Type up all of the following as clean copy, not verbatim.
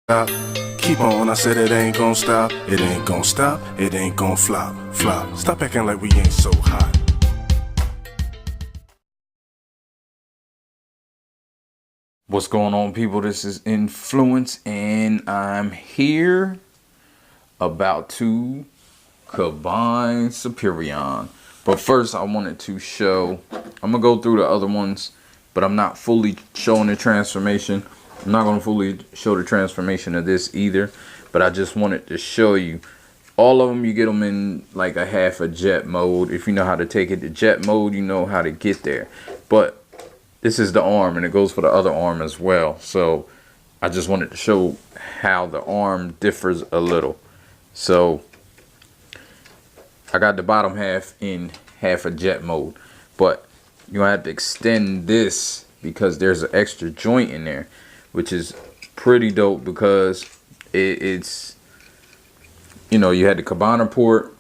Stop. Keep on, I said it ain't gon' stop. It ain't gon' stop, it ain't gon' flop. Stop acting like we ain't so hot. What's going on, people? This is Influence, and I'm here about to combine Superion. But first, I wanted to show, I'm gonna go through the other ones, but I'm not fully showing the transformation. I'm not gonna fully show the transformation of this either, but I just wanted to show you all of them. You get them in like a half a jet mode. If you know how to take it to jet mode, you know how to get there. But this is the arm, and it goes for the other arm as well. So I just wanted to show how the arm differs a little. So I got the bottom half in half a jet mode, but you're gonna have to extend this because there's an extra joint in there, which is pretty dope because it's, you know, you had the cabana port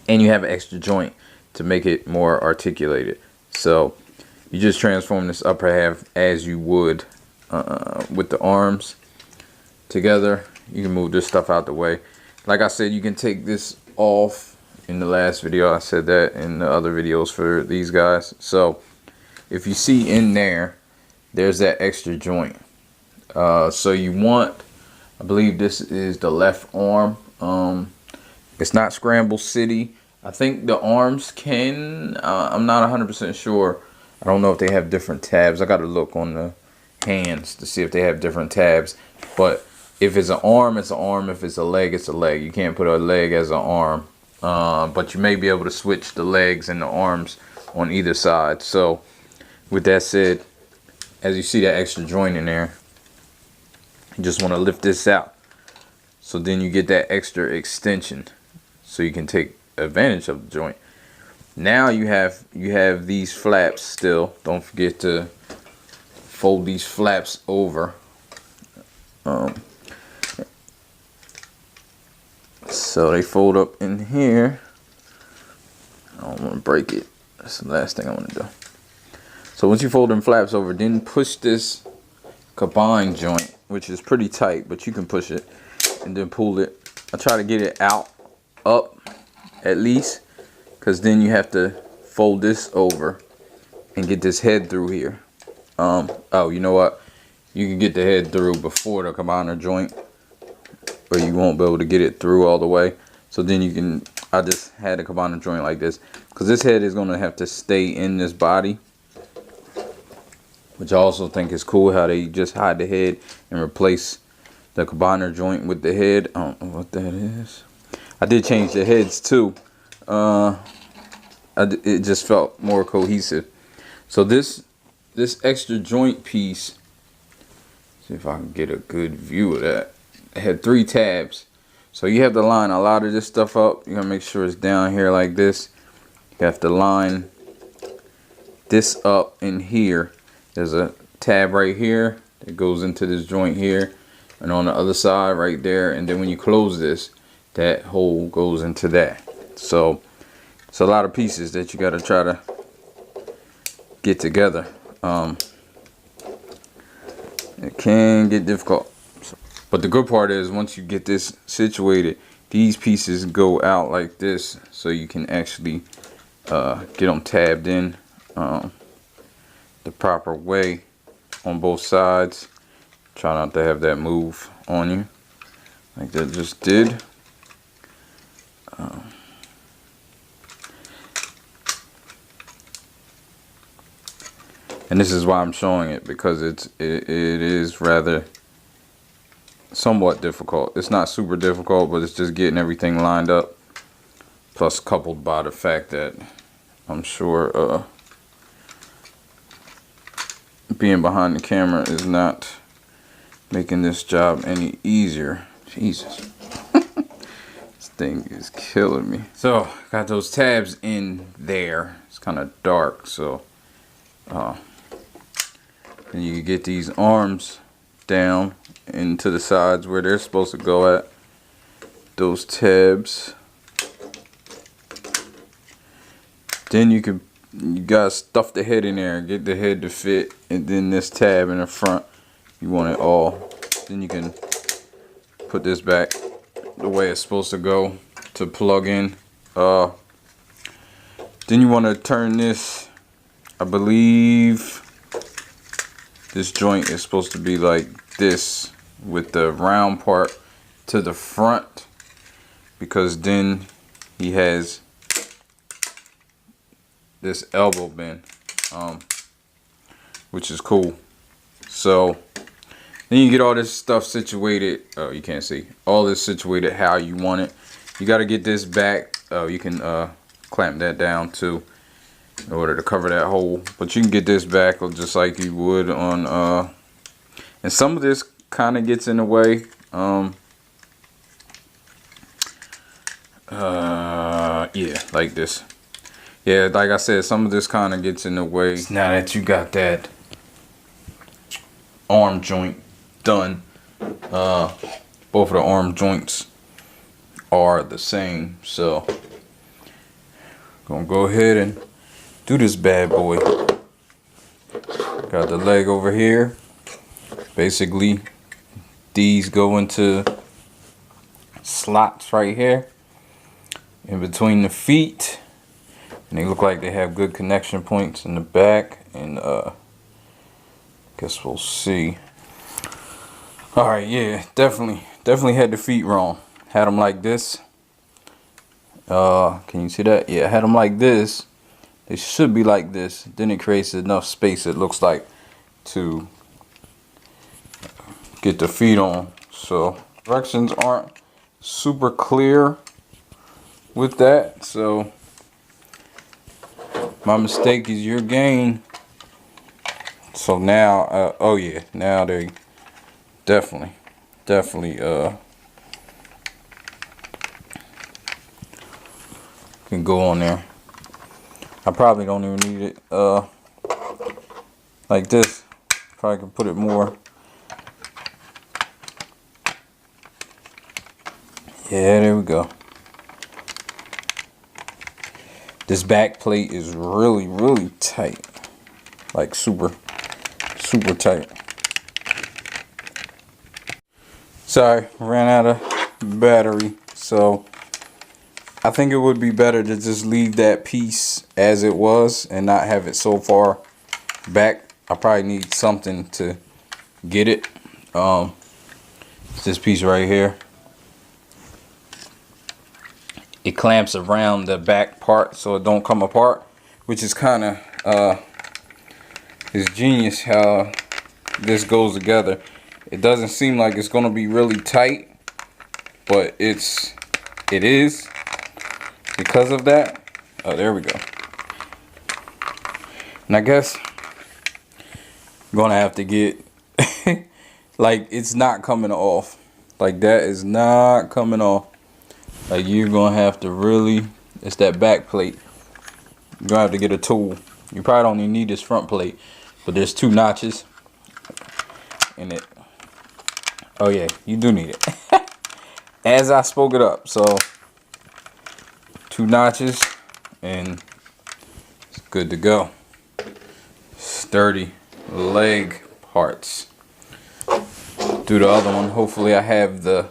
and you have an extra joint to make it more articulated. So you just transform this upper half as you would with the arms together. You can move this stuff out the way. Like I said, you can take this off. In the last video, I said that in the other videos for these guys. So if you see in there, there's that extra joint. So you want, I believe this is the left arm. It's not Scramble City. I think the arms can, I'm not 100% sure. I don't know if they have different tabs. I got to look on the hands to see if they have different tabs. But if it's an arm, it's an arm. If it's a leg, it's a leg. You can't put a leg as an arm. But you may be able to switch the legs and the arms on either side. So with that said, as you see that extra joint in there, you just want to lift this out. So then you get that extra extension so you can take advantage of the joint. Now you have these flaps still. Don't forget to fold these flaps over. So they fold up in here. I don't want to break it. That's the last thing I want to do. So once you fold them flaps over, then push this combine joint, which is pretty tight, but you can push it, and then pull it. I try to get it out, up at least, because then you have to fold this over and get this head through here. Oh, you know what? You can get the head through before the combiner joint, but you won't be able to get it through all the way. So then you can, I just had a combiner joint like this, because this head is going to have to stay in this body, which I also think is cool how they just hide the head and replace the combiner joint with the head. I don't know what that is. I did change the heads too. It just felt more cohesive. So this extra joint piece, see if I can get a good view of that. It had 3 tabs. So you have to line a lot of this stuff up. You gotta make sure it's down here like this. You have to line this up in here. There's a tab right here that goes into this joint here, and on the other side right there. And then when you close this, that hole goes into that. So it's a lot of pieces that you gotta try to get together. It can get difficult. But the good part is once you get this situated, these pieces go out like this, so you can actually get them tabbed in the proper way on both sides. Try not to have that move on you like that just did. And this is why I'm showing it, because it is rather somewhat difficult. It's not super difficult, but it's just getting everything lined up, plus coupled by the fact that I'm sure being behind the camera is not making this job any easier. Jesus. This thing is killing me. So got those tabs in there. It's kind of dark, so and you can get these arms down into the sides where they're supposed to go at. Those tabs. Then you gotta stuff the head in there, get the head to fit, and then this tab in the front, you want it all. Then you can put this back the way it's supposed to go to plug in. Then you want to turn this, I believe this joint is supposed to be like this with the round part to the front, because then he has this elbow bend, which is cool. So then you get all this stuff situated. Oh, you can't see. All this situated how you want it. You got to get this back. You can clamp that down too in order to cover that hole. But you can get this back just like you would on. And some of this kind of gets in the way. Yeah, like this. Yeah, like I said, some of this kind of gets in the way. Now that you got that arm joint done, both of the arm joints are the same, so gonna go ahead and do this bad boy. Got the leg over here. Basically these go into slots right here in between the feet, and they look like they have good connection points in the back, and guess we'll see. Alright, yeah, definitely had the feet wrong. Had them like this. Can you see that? Yeah, had them like this. They should be like this. Then it creates enough space, it looks like, to get the feet on. So directions aren't super clear with that, so my mistake is your gain. So now oh yeah, now they definitely can go on there. I probably don't even need it like this. Probably can put it more. Yeah, there we go. This back plate is really tight. Like super tight. Sorry, ran out of battery. So I think it would be better to just leave that piece as it was and not have it so far back. I probably need something to get it. It's this piece right here. It clamps around the back part so it don't come apart, which is kind of it's genius how this goes together. It doesn't seem like it's gonna be really tight, but it is because of that. Oh, there we go. And I guess I'm gonna have to get like, it's not coming off. Like, that is not coming off. Like, you're gonna have to really, it's that back plate. You're gonna have to get a tool. You probably don't even need this front plate, but there's 2 notches in it. Oh yeah, you do need it. As I spoke it up, so 2 notches and it's good to go. Sturdy leg parts. Do the other one. Hopefully I have the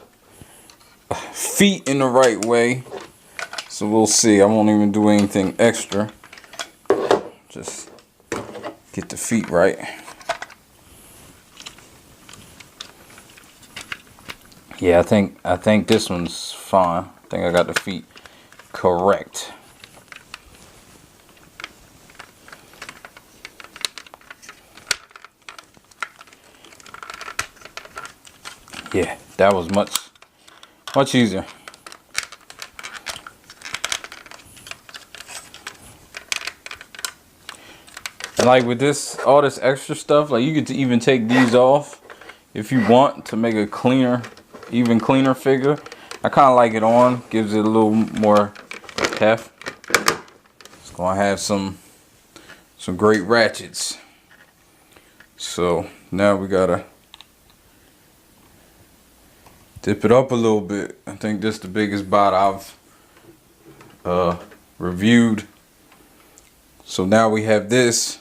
feet in the right way, so we'll see. I won't even do anything extra, just get the feet right. Yeah, I think this one's fine. I think I got the feet correct. Yeah, that was much easier. And like with this, all this extra stuff, like you could even take these off if you want to make a cleaner, even cleaner figure. I kind of like it on, gives it a little more heft. It's gonna have some great ratchets. So now we gotta dip it up a little bit. I think this is the biggest bot I've reviewed. So now we have this,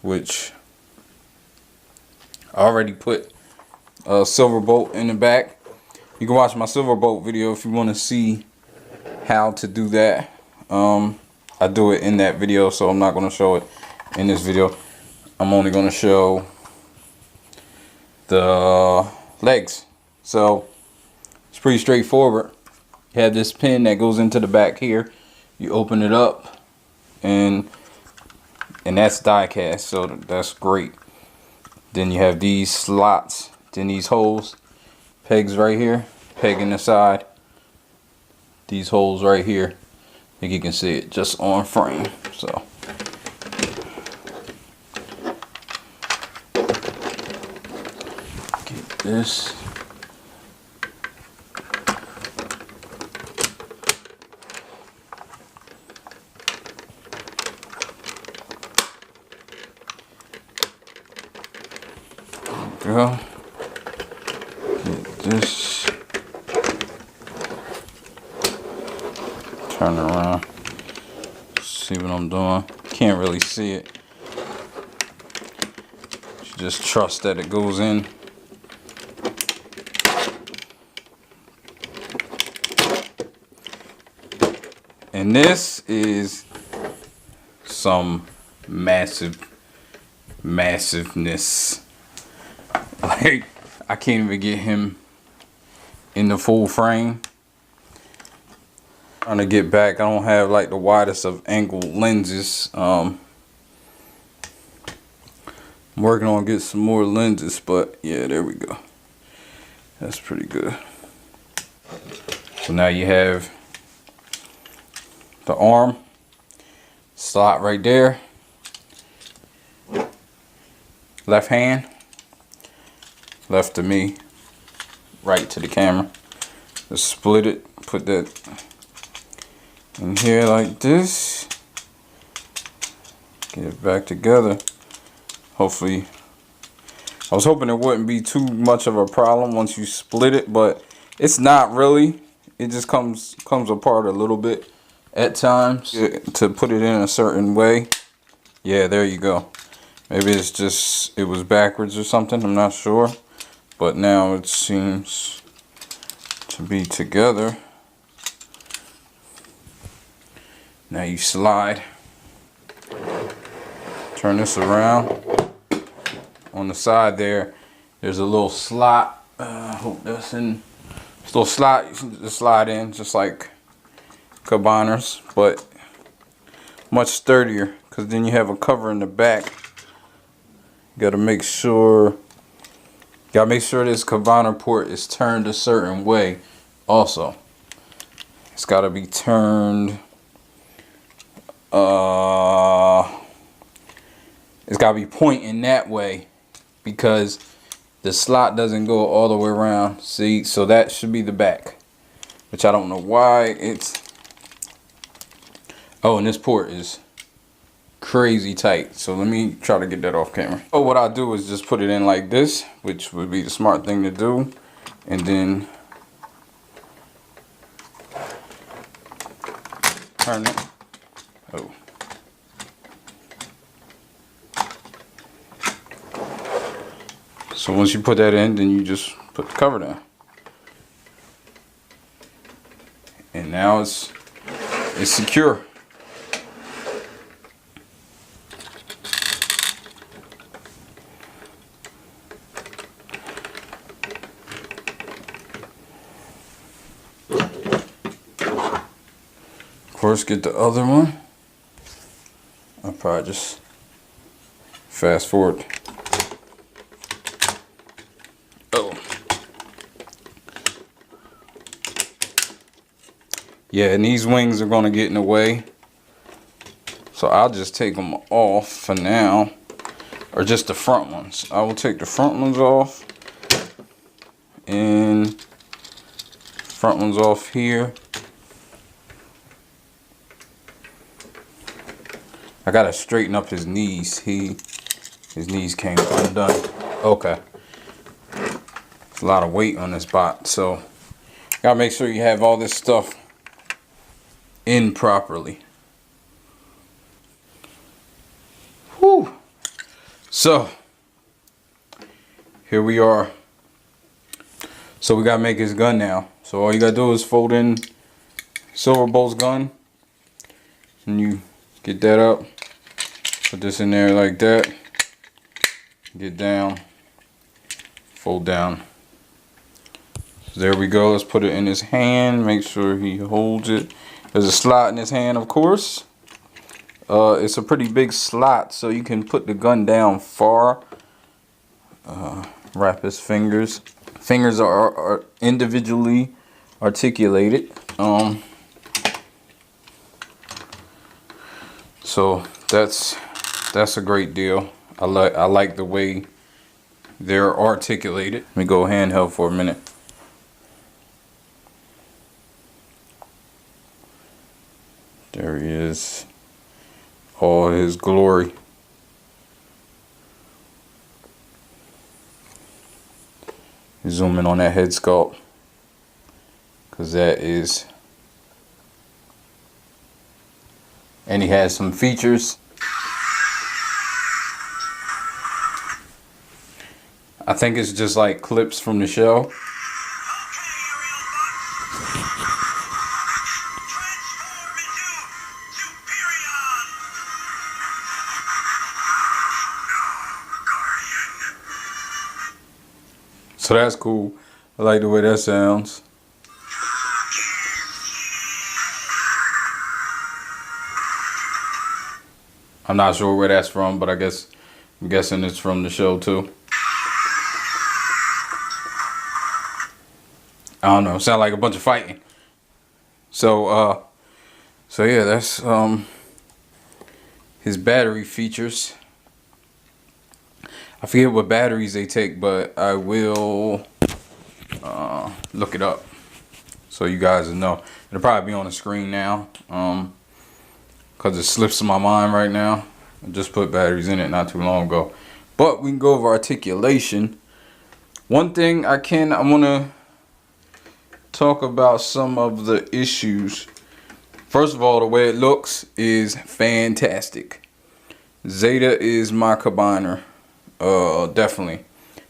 which I already put silver bolt in the back. You can watch my silver bolt video if you want to see how to do that. I do it in that video, so I'm not going to show it in this video. I'm only going to show the legs. So it's pretty straightforward. You have this pin that goes into the back here. You open it up, and that's die cast, so that's great. Then you have these slots, then these holes, pegs right here, peg in the side, these holes right here. I think you can see it just on frame. So get this. Go. Get this. Turn around. See what I'm doing. Can't really see it. You just trust that it goes in. And this is some massiveness. Like, I can't even get him in the full frame. Trying to get back. I don't have like the widest of angle lenses. I'm working on getting some more lenses, but yeah, there we go. That's pretty good. So now you have the arm slot right there. Left hand. Left to me, right to the camera. Just split it, put that in here like this. Get it back together. Hopefully, I was hoping it wouldn't be too much of a problem once you split it, but it's not really. It just comes apart a little bit at times. To put it in a certain way. Yeah, there you go. Maybe it's just, it was backwards or something, I'm not sure. But now it seems to be together. Now you slide. Turn this around. On the side there, there's a little slot. I hope that's in. This little slot you can just slide in, just like cabiners, but much sturdier. Because then you have a cover in the back. You gotta make sure. Gotta make sure this cabiner port is turned a certain way also. It's gotta be turned, it's gotta be pointing that way because the slot doesn't go all the way around. See, so that should be the back, which I don't know why it's, oh, and this port is crazy tight, so let me try to get that off camera. Oh, what I do is just put it in like this, which would be the smart thing to do, and then turn it. Oh, so once you put that in, then you just put the cover down, and now it's secure. Of course, get the other one. I'll probably just fast forward. Oh. Yeah, and these wings are going to get in the way. So I'll just take them off for now. Or just the front ones. I will take the front ones off. And front ones off here. I gotta straighten up his knees. His knees came undone. Okay. It's a lot of weight on this bot, so gotta make sure you have all this stuff in properly. Whew. So here we are So we gotta make his gun now. So all you gotta do is fold in Silverbolt's gun, and you get that up. Put this in there like that. Get down. Fold down. So there we go. Let's put it in his hand. Make sure he holds it. There's a slot in his hand, of course. It's a pretty big slot, so you can put the gun down far. Wrap his fingers. Fingers are individually articulated. So that's a great deal. I like the way they're articulated. Let me go handheld for a minute. There he is. All his glory. Zoom in on that head sculpt, because that is, and he has some features. I think it's just like clips from the show. So that's cool. I like the way that sounds. I'm not sure where that's from, but I'm guessing it's from the show too. I don't know. Sound like a bunch of fighting. So yeah, that's his battery features. I forget what batteries they take, but I will look it up so you guys will know. It'll probably be on the screen now, because it slips my mind right now. I just put batteries in it not too long ago. But we can go over articulation. One thing I want to talk about some of the issues. First of all, the way it looks is fantastic. Zeta is my combiner. Definitely.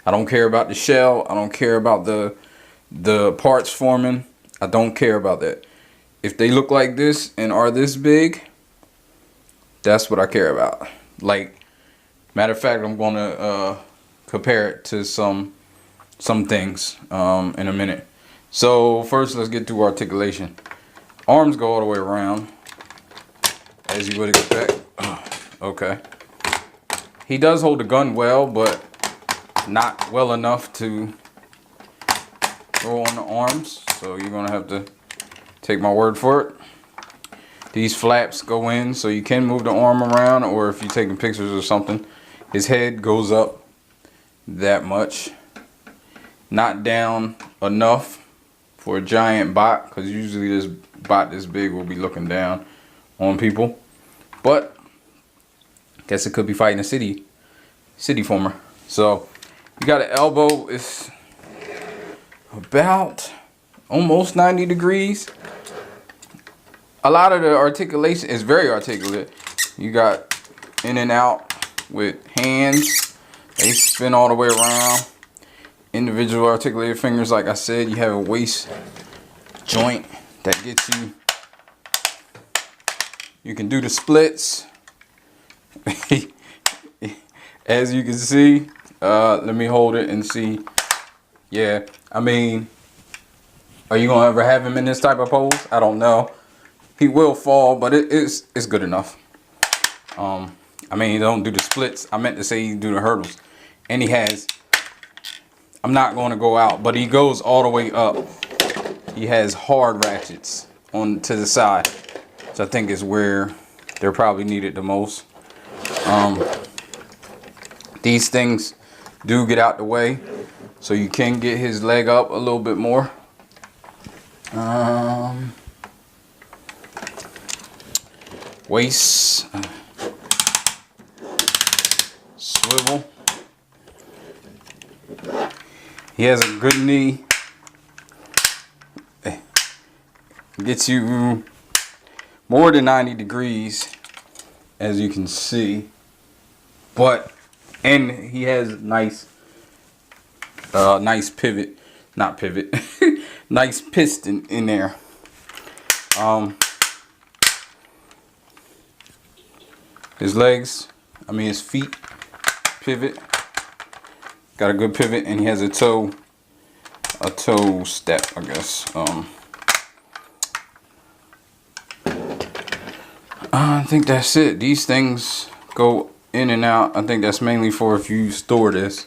I don't care about the shell. I don't care about the parts forming. I don't care about that. If they look like this and are this big, that's what I care about. Like, matter of fact, I'm gonna compare it to some things in a minute. So first, let's get through articulation. Arms go all the way around, as you would expect. Okay. He does hold the gun well, but not well enough to go on the arms. So you're gonna have to take my word for it. These flaps go in, so you can move the arm around, or if you're taking pictures or something, his head goes up that much. Not down enough for a giant bot, because usually this bot this big will be looking down on people. But guess it could be fighting a city former. So you got an elbow. It's about almost 90 degrees. A lot of the articulation is very articulate. You got in and out with hands. They spin all the way around. Individual articulated fingers, like I said. You have a waist joint that gets you. You can do the splits. As you can see, let me hold it and see. Yeah, I mean, are you gonna ever have him in this type of pose? I don't know. He will fall, but it's good enough. I mean, he don't do the splits. I meant to say he do the hurdles, and he has. I'm not going to go out, but he goes all the way up. He has hard ratchets on to the side, which I think is where they're probably needed the most. These things do get out the way, so you can get his leg up a little bit more. Waist, swivel. He has a good knee. Gets you more than 90 degrees, as you can see. And he has nice pivot not pivot, nice piston in there. His legs, I mean his feet, pivot. Got a good pivot, and he has a toe step, I guess. I think that's it. These things go in and out. I think that's mainly for if you store this.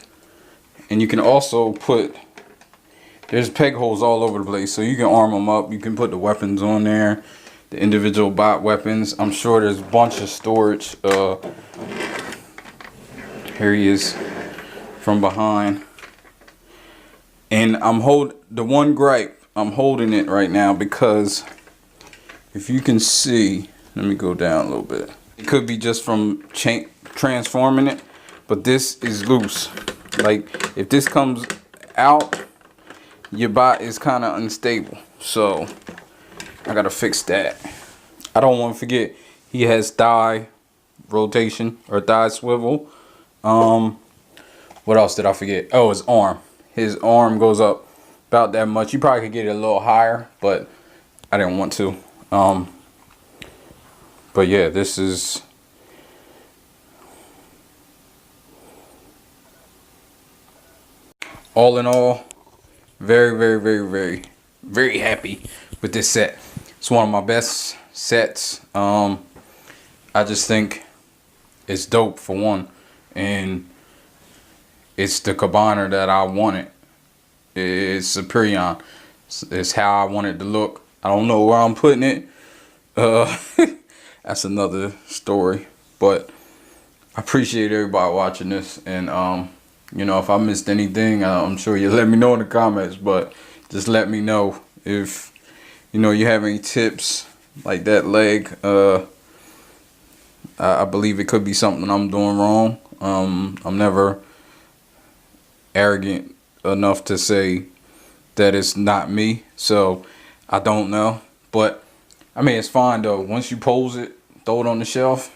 And you can also put, there's peg holes all over the place, so you can arm them up. You can put the weapons on there, the individual bot weapons. I'm sure there's a bunch of storage. Here he is from behind. And the one gripe, I'm holding it right now because if you can see, let me go down a little bit. It could be just from transforming it, but this is loose. Like if this comes out, your bot is kind of unstable. So I gotta fix that. I don't want to forget he has thigh rotation or thigh swivel. What else did I forget? Oh, his arm. His arm goes up about that much. You probably could get it a little higher, but I didn't want to. But yeah, this is all in all, very happy with this set. It's one of my best sets. I just think it's dope for one, and it's the combiner that I wanted. It's Superion. It's how I want it to look. I don't know where I'm putting it. That's another story. But I appreciate everybody watching this, and you know, if I missed anything, I'm sure you'll let me know in the comments. But just let me know if you know you have any tips like that leg. I believe it could be something I'm doing wrong. I'm never arrogant enough to say that it's not me, so I don't know. But I mean, it's fine though. Once you pose it, throw it on the shelf.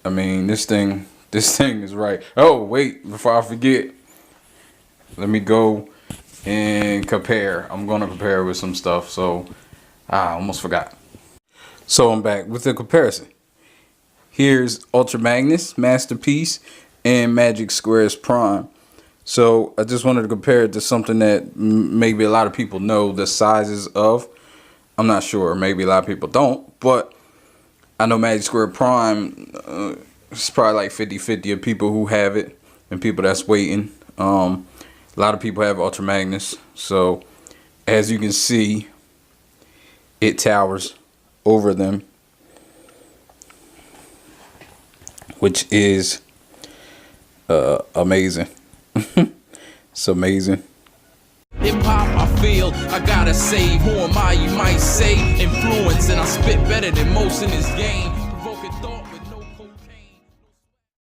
I mean, this thing is right. Oh wait, before I forget, let me go and compare. I'm gonna compare with some stuff, so I almost forgot. So I'm back with the comparison. Here's Ultra Magnus, Masterpiece, and Magic Squares Prime. So I just wanted to compare it to something that maybe a lot of people know the sizes of. I'm not sure, maybe a lot of people don't, but I know Magic Square Prime, it's probably like 50-50 of people who have it and people that's waiting. A lot of people have Ultra Magnus, so as you can see, it towers over them, which is amazing. It's amazing. Hip hop, I feel I gotta save. Who am I? You might say influence, and I spit better than most in this game.